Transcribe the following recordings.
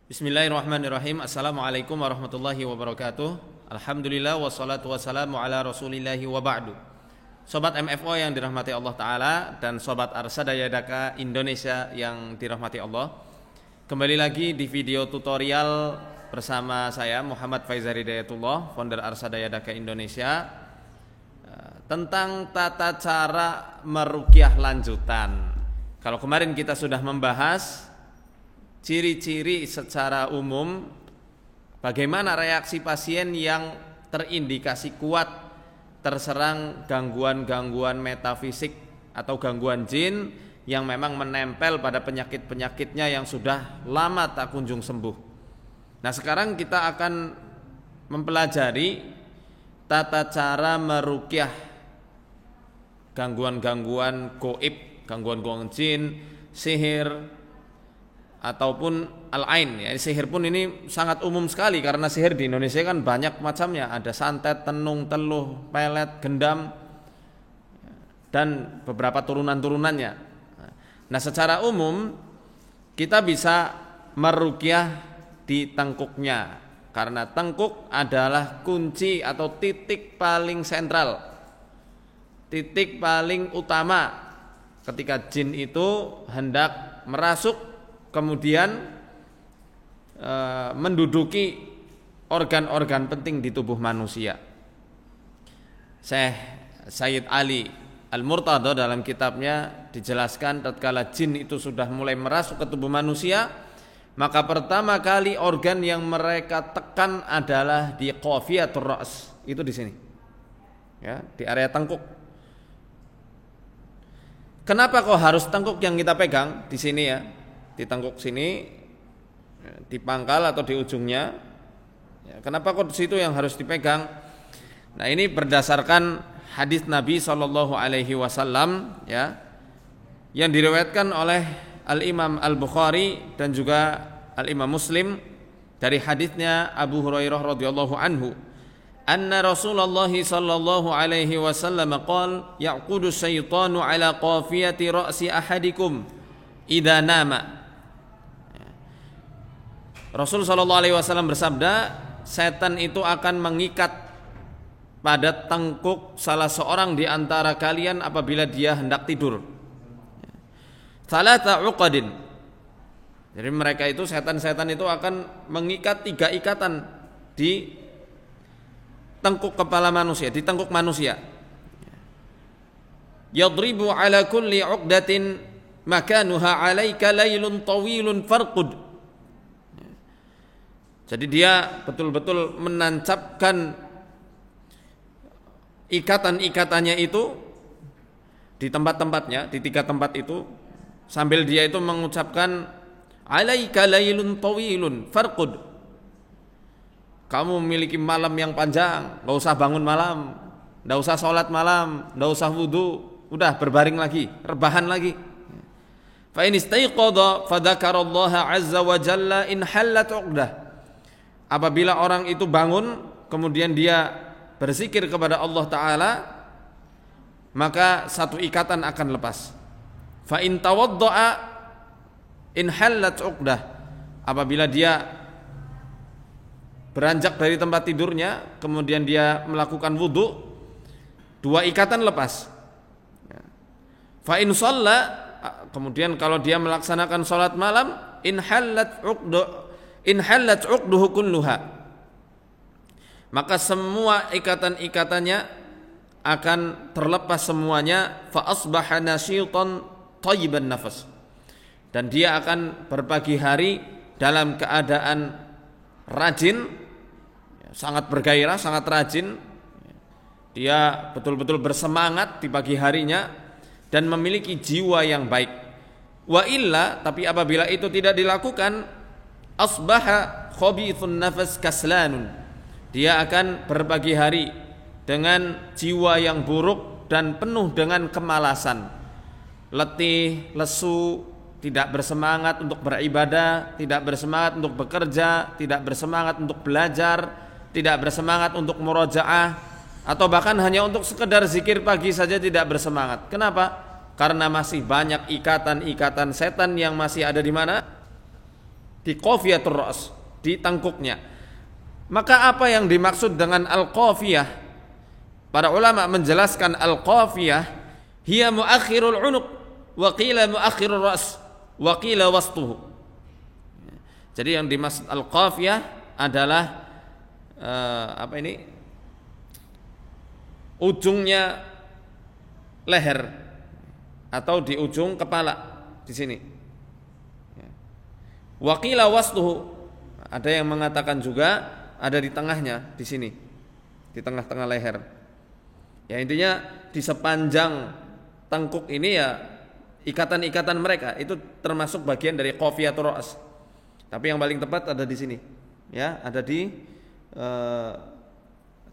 Bismillahirrahmanirrahim. Assalamualaikum warahmatullahi wabarakatuh. Alhamdulillah wassalatu wassalamu ala rasulillahi wa ba'du. Sobat MFO yang dirahmati Allah Ta'ala dan Sobat Arsada Yadaka Indonesia yang dirahmati Allah, kembali lagi di video tutorial bersama saya Muhammad Faizar Hidayatullah, founder Arsada Yadaka Indonesia, tentang tata cara meruqyah lanjutan. Kalau kemarin kita sudah membahas ciri-ciri secara umum, bagaimana reaksi pasien yang terindikasi kuat terserang gangguan-gangguan metafisik atau gangguan jin yang memang menempel pada penyakit-penyakitnya yang sudah lama tak kunjung sembuh. Nah, sekarang kita akan mempelajari tata cara meruqyah gangguan-gangguan gaib, gangguan-gangguan jin, sihir, ataupun al-ain. Ya, sihir pun ini sangat umum sekali karena sihir di Indonesia kan banyak macamnya, ada santet, tenung, teluh, pelet, gendam, dan beberapa turunan-turunannya. Nah, secara umum kita bisa meruqyah di tengkuknya karena tengkuk adalah kunci atau titik paling sentral, titik paling utama ketika jin itu hendak merasuk kemudian menduduki organ-organ penting di tubuh manusia. Syekh Sayyid Ali Al-Murtada dalam kitabnya dijelaskan tatkala jin itu sudah mulai merasuk ke tubuh manusia, maka pertama kali organ yang mereka tekan adalah di qafiyatur ra's, itu di sini. Ya, di area tengkuk. Kenapa kok harus tengkuk yang kita pegang di sini ya? Di tengkuk sini, di pangkal atau di ujungnya. Ya, kenapa kok di situ yang harus dipegang? Nah, ini berdasarkan hadis Nabi SAW ya, yang diriwayatkan oleh Al-Imam Al-Bukhari dan juga Al-Imam Muslim dari hadisnya Abu Hurairah radhiyallahu anhu. Anna Rasulullah sallallahu alaihi wasallam qala yaqudu syaitanu ala qafiyati ra'si ahadikum idza nama. Rasul sallallahu alaihi wasallam bersabda, setan itu akan mengikat pada tengkuk salah seorang di antara kalian apabila dia hendak tidur. Salata uqadin. Jadi mereka itu setan-setan itu akan mengikat 3 ikatan di tengkuk kepala manusia, di tengkuk manusia. Yadribu ala kulli uqdatin makanuha alaika lailun tawilun farqud. Jadi dia betul-betul menancapkan ikatan-ikatannya itu di tempat-tempatnya, di 3 tempat itu, sambil dia itu mengucapkan alaika lailun tawilun farqud. Kamu memiliki malam yang panjang, gak usah bangun malam, gak usah sholat malam, gak usah wudu, udah berbaring lagi, rebahan lagi. Fa in istayqadha fadzakarallaha azza wa jalla in hallat 'uqdah. Apabila orang itu bangun kemudian dia berzikir kepada Allah Ta'ala, maka 1 ikatan akan lepas. Fa in tawadda'a in hallat 'uqdah. Apabila dia beranjak dari tempat tidurnya kemudian dia melakukan wudu, 2 ikatan lepas. Fa in shalla, kemudian kalau dia melaksanakan salat malam, in hallat 'uqduhu kulluha, maka semua ikatan-ikatannya akan terlepas semuanya. Fa asbaha nasyitan thayyiban nafas, dan dia akan berpagi hari dalam keadaan rajin, sangat bergairah, sangat rajin. Dia betul-betul bersemangat di pagi harinya dan memiliki jiwa yang baik. Wa illa, tapi apabila itu tidak dilakukan, asbaha khabithun nafas kaslanun, dia akan berpagi hari dengan jiwa yang buruk dan penuh dengan kemalasan, letih, lesu, tidak bersemangat untuk beribadah, tidak bersemangat untuk bekerja, tidak bersemangat untuk belajar, tidak bersemangat untuk murojaah, atau bahkan hanya untuk sekedar zikir pagi saja tidak bersemangat. Kenapa? Karena masih banyak ikatan-ikatan setan yang masih ada di mana? di qafiyatur ra's, di tangkuknya. Maka apa yang dimaksud dengan al-qafiyah? Para ulama menjelaskan al-qafiyah hiya muakhirul unuq wa qila muakhirur ra's wa qila wastuhu. Jadi yang dimaksud al-qafiyah adalah ujungnya leher atau di ujung kepala di sini. Wa qila wastuhu, ada yang mengatakan juga ada di tengahnya di sini, di tengah-tengah leher. Ya intinya di sepanjang tengkuk ini ya ikatan-ikatan mereka itu termasuk bagian dari qafiyatur ra's. Tapi yang paling tepat ada di sini. Ya, ada di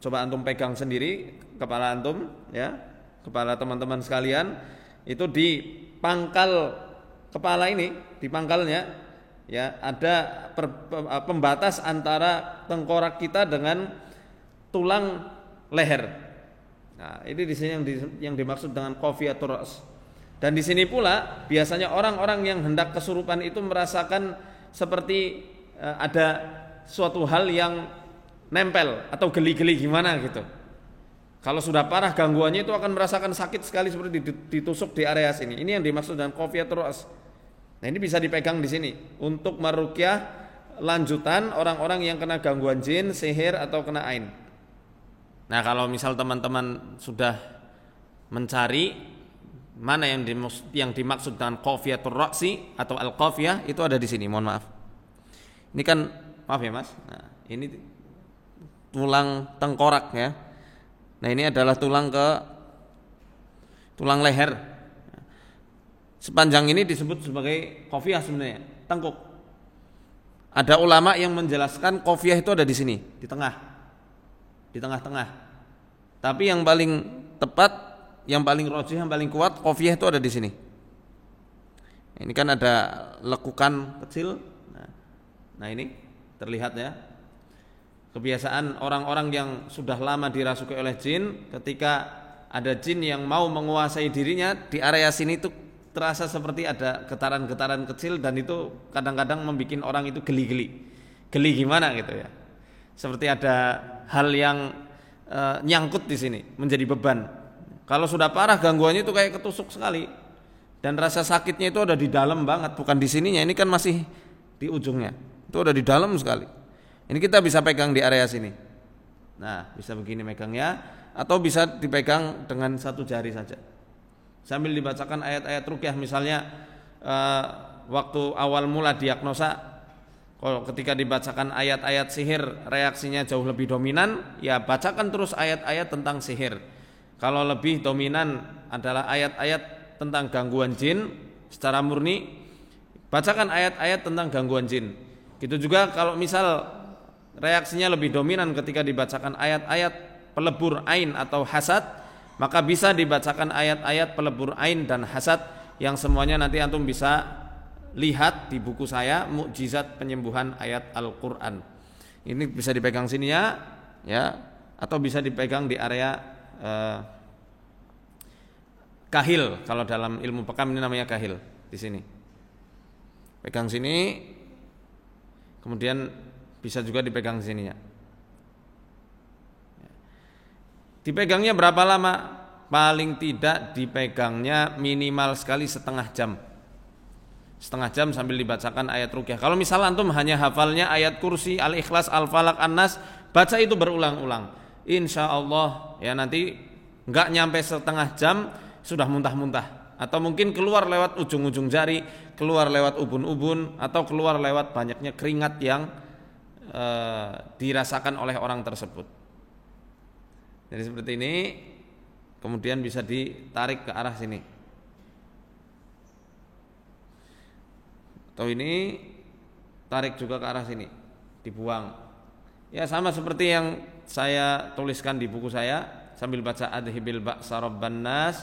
coba antum pegang sendiri kepala antum, ya. Kepala teman-teman sekalian itu di pangkal kepala ini, di pangkalnya ya ada pembatas antara tengkorak kita dengan tulang leher. Nah, ini di sini yang dimaksud dengan qafiyatur ra's. Dan di sini pula biasanya orang-orang yang hendak kesurupan itu merasakan seperti ada suatu hal yang nempel atau geli-geli gimana gitu. Kalau sudah parah gangguannya itu akan merasakan sakit sekali seperti ditusuk di area sini. Ini yang dimaksud dengan qafiyatur ra's. Nah, ini bisa dipegang di sini untuk meruqyah lanjutan orang-orang yang kena gangguan jin, sihir atau kena ain. Nah, kalau misal teman-teman sudah mencari mana yang dimaksud dengan qafiyatur ra'si atau al-qafiyah, itu ada di sini. Mohon maaf. Ini kan maaf ya Mas. Nah, ini tulang tengkorak ya. Nah, ini adalah tulang leher. Sepanjang ini disebut sebagai qafiyah sebenarnya, tengkuk. Ada ulama yang menjelaskan qafiyah itu ada di sini, di tengah. Di tengah-tengah. Tapi yang paling tepat, yang paling rajih, yang paling kuat qafiyah itu ada di sini. Ini kan ada lekukan kecil. Nah, ini terlihat ya. Kebiasaan orang-orang yang sudah lama dirasuki oleh jin, ketika ada jin yang mau menguasai dirinya, di area sini itu terasa seperti ada getaran-getaran kecil, dan itu kadang-kadang membuat orang itu geli-geli. Geli gimana gitu ya. Seperti ada hal yang nyangkut di sini, menjadi beban. Kalau sudah parah gangguannya itu kayak ketusuk sekali. Dan rasa sakitnya itu ada di dalam banget, bukan di sininya. Ini kan masih di ujungnya. Itu ada di dalam sekali. Ini kita bisa pegang di area sini. Nah, bisa begini megangnya, atau bisa dipegang dengan satu jari saja. Sambil dibacakan ayat-ayat ruqyah, misalnya waktu awal mula diagnosa, kalau ketika dibacakan ayat-ayat sihir reaksinya jauh lebih dominan, ya bacakan terus ayat-ayat tentang sihir. Kalau lebih dominan adalah ayat-ayat tentang gangguan jin secara murni, bacakan ayat-ayat tentang gangguan jin. Gitu juga kalau misal reaksinya lebih dominan ketika dibacakan ayat-ayat pelebur ain atau hasad, maka bisa dibacakan ayat-ayat pelebur ain dan hasad yang semuanya nanti antum bisa lihat di buku saya, Mukjizat Penyembuhan Ayat Al-Qur'an. Ini bisa dipegang sini ya, atau bisa dipegang di area kahil. Kalau dalam ilmu pekam ini namanya kahil, di sini. Pegang sini, kemudian bisa juga dipegang sininya. Dipegangnya berapa lama? Paling tidak dipegangnya minimal sekali setengah jam. Setengah jam sambil dibacakan ayat ruqyah. Kalau misal antum hanya hafalnya ayat kursi, al-ikhlas, al-falaq, an-nas, baca itu berulang-ulang. Insya Allah ya nanti enggak nyampe setengah jam sudah muntah-muntah. Atau mungkin keluar lewat ujung-ujung jari, keluar lewat ubun-ubun, atau keluar lewat banyaknya keringat yang dirasakan oleh orang tersebut. Jadi seperti ini, kemudian bisa ditarik ke arah sini. Atau ini tarik juga ke arah sini, dibuang. Ya sama seperti yang saya tuliskan di buku saya, sambil baca adhibil ba'sa rabban nas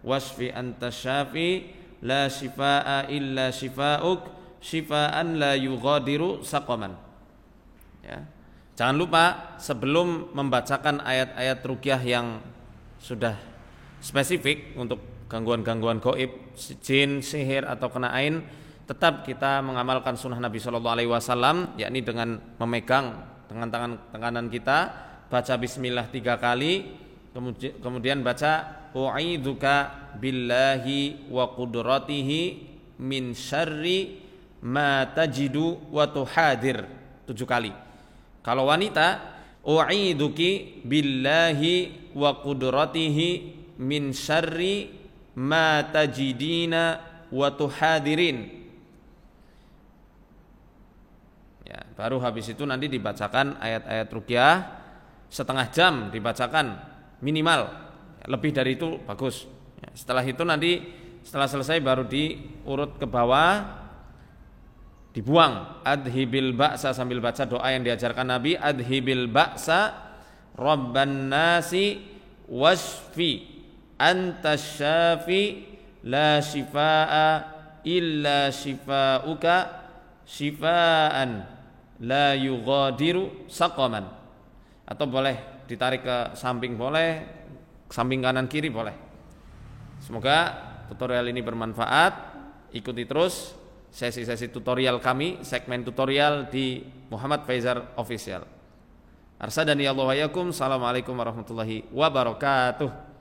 wasfi anta syafi la shifaa illa shifauk shifaan la yughadiru saqaman. Ya. Jangan lupa sebelum membacakan ayat-ayat ruqyah yang sudah spesifik untuk gangguan-gangguan gaib, jin, sihir atau kena ain, tetap kita mengamalkan sunnah Nabi Shallallahu Alaihi Wasallam, yakni dengan memegang dengan tangan kanan kita, baca Bismillah 3 kali, kemudian baca U'idzuka billahi wa qudratihi min syarri ma tajidu wa tuhadir 7 kali. Kalau wanita, U'idzuki billahi wa qudratihi min syarri ma tajidina wa tuhadirin. Ya, baru habis itu nanti dibacakan ayat-ayat ruqyah setengah jam dibacakan minimal. Lebih dari itu bagus. Ya, setelah itu nanti setelah selesai baru diurut ke bawah, dibuang. Adhibil ba'sa, sambil baca doa yang diajarkan Nabi, adhibil ba'sa rabban nasi wasfi anta syafi la shifaa illa shifauka shifaan la yughadiru saqaman. Atau boleh ditarik ke samping, boleh samping kanan kiri boleh. Semoga tutorial ini bermanfaat. Ikuti terus sesi-sesi tutorial kami, segmen tutorial di Muhammad Faizar Official. Arsadani Allah wa yakum. Assalamualaikum warahmatullahi wabarakatuh.